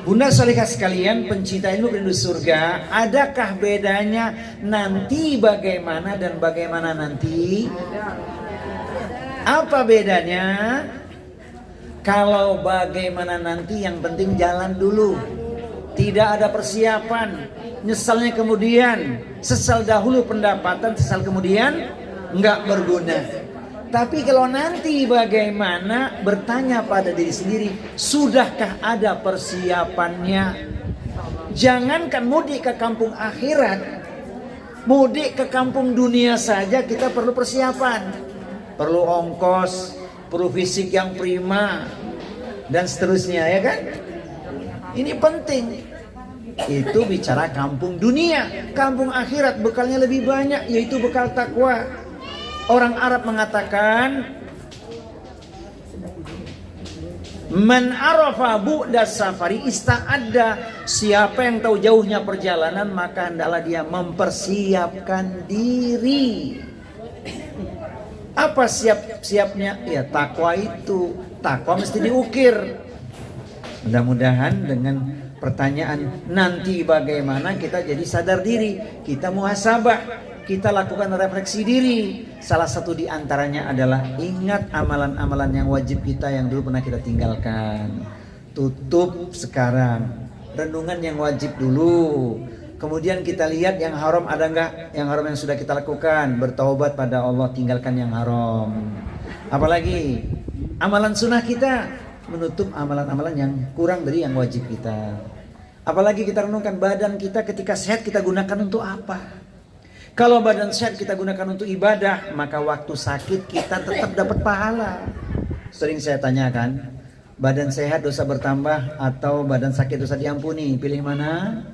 Bunda salihah sekalian, pencinta ilmu rindu surga, adakah bedanya nanti bagaimana dan bagaimana nanti? Apa bedanya? Kalau bagaimana nanti yang penting jalan dulu. Tidak ada persiapan, nyesalnya kemudian, sesal dahulu pendapatan, sesal kemudian enggak berguna. Tapi kalau nanti bagaimana, bertanya pada diri sendiri, sudahkah ada persiapannya? Jangankan mudik ke kampung akhirat, mudik ke kampung dunia saja kita perlu persiapan. Perlu ongkos, perlu fisik yang prima, dan seterusnya, ya kan? Ini penting. Itu bicara kampung dunia. Kampung akhirat bekalnya lebih banyak, yaitu bekal takwa. Orang Arab mengatakan, man arafa bu'da safari ista'adda. Siapa yang tahu jauhnya perjalanan, maka hendaklah dia mempersiapkan diri. Apa siap-siapnya? Ya takwa itu. Takwa mesti diukir. Mudah-mudahan dengan pertanyaan nanti bagaimana, kita jadi sadar diri, kita muhasabah, kita lakukan refleksi diri. Salah satu di antaranya adalah ingat amalan-amalan yang wajib kita yang dulu pernah kita tinggalkan. Tutup sekarang. Renungan yang wajib dulu. Kemudian kita lihat yang haram ada enggak, yang haram yang sudah kita lakukan. Bertaubat pada Allah, tinggalkan yang haram. Apalagi amalan sunnah kita, menutup amalan-amalan yang kurang dari yang wajib kita. Apalagi kita renungkan badan kita ketika sehat kita gunakan untuk apa? Kalau badan sehat kita gunakan untuk ibadah, maka waktu sakit kita tetap dapat pahala. Sering saya tanyakan, badan sehat dosa bertambah atau badan sakit dosa diampuni? Pilih mana?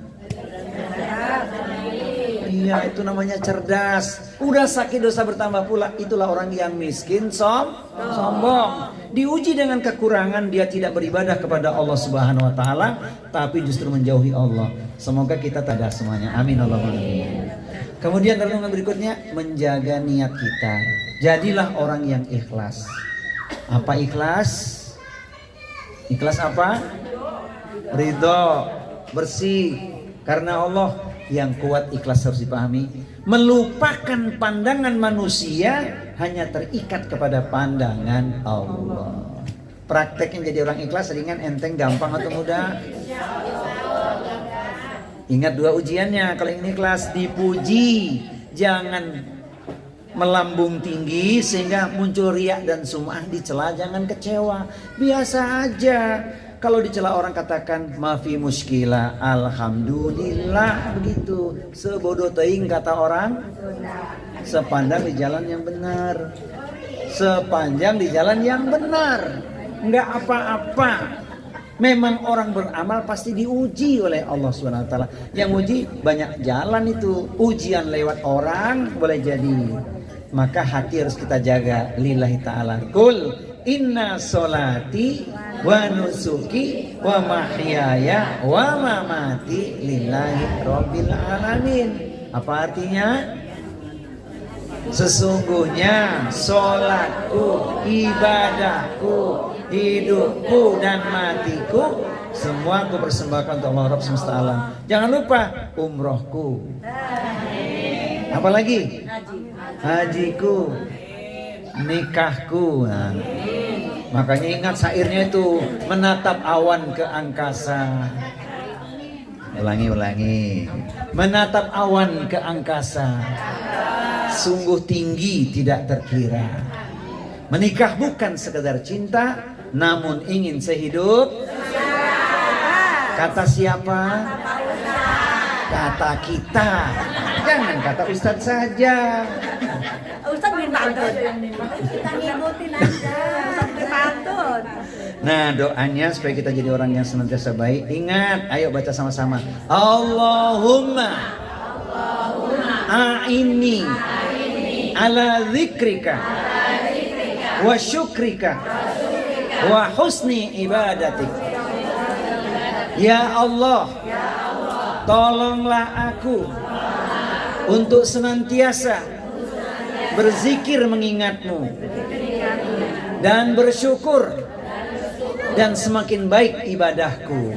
Iya, itu namanya cerdas. Udah sakit dosa bertambah pula. Itulah orang yang miskin, sombong. Diuji dengan kekurangan, dia tidak beribadah kepada Allah Subhanahu wa taala, tapi justru menjauhi Allah. Semoga kita sadar semuanya. Amin Allahumma amin. Kemudian renungan berikutnya, menjaga niat kita. Jadilah orang yang ikhlas. Apa ikhlas? Ikhlas apa? Ridho, bersih karena Allah. Yang kuat ikhlas harus dipahami, melupakan pandangan manusia, hanya terikat kepada pandangan Allah. Prakteknya jadi orang ikhlas ringan, enteng, gampang atau mudah? Ingat dua ujiannya. Kalau ingin ikhlas, dipuji, jangan melambung tinggi sehingga muncul riak dan sum'ah. Dicela jangan kecewa, biasa aja. Kalau dicela orang katakan mafi muskilah, alhamdulillah, begitu. Sebodoh teing kata orang, sepandang di jalan yang benar. Sepanjang di jalan yang benar, enggak apa-apa. Memang orang beramal pasti diuji oleh Allah SWT. Yang uji banyak jalan itu. Ujian lewat orang boleh jadi. Maka hati harus kita jaga. Lillahi ta'ala. Kul inna solati wa nusuki wa mahyaya wa mamati lillahi rabbil alamin. Apa artinya? Sesungguhnya sholatku, ibadahku, hidupku dan matiku semua aku persembahkan untuk Allah Rabb semesta alam. Jangan lupa umrohku. Apalagi? Hajiku, nikahku. Nah, makanya ingat syairnya itu, menatap awan ke angkasa. Ulangi. Menatap awan ke angkasa, sungguh tinggi tidak terkira. Menikah bukan sekedar cinta, namun ingin sehidup. Kata siapa? Kata kita. Jangan kata Ustadz saja. Ustadz bin pantun. Kita ngikutin aja. Ustadz bin pantun. Nah, doanya supaya kita jadi orang yang senantiasa baik. Ingat, ayo baca sama-sama. Allahumma a'inni ala zikrika wa syukrika wa husni ibadatik. Ya Allah, tolonglah aku untuk senantiasa berzikir mengingatmu dan bersyukur, dan semakin baik ibadahku.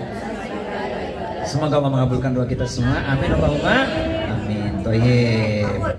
Semoga Allah mengabulkan doa kita semua. Amin Allahumma amin. Thayyib.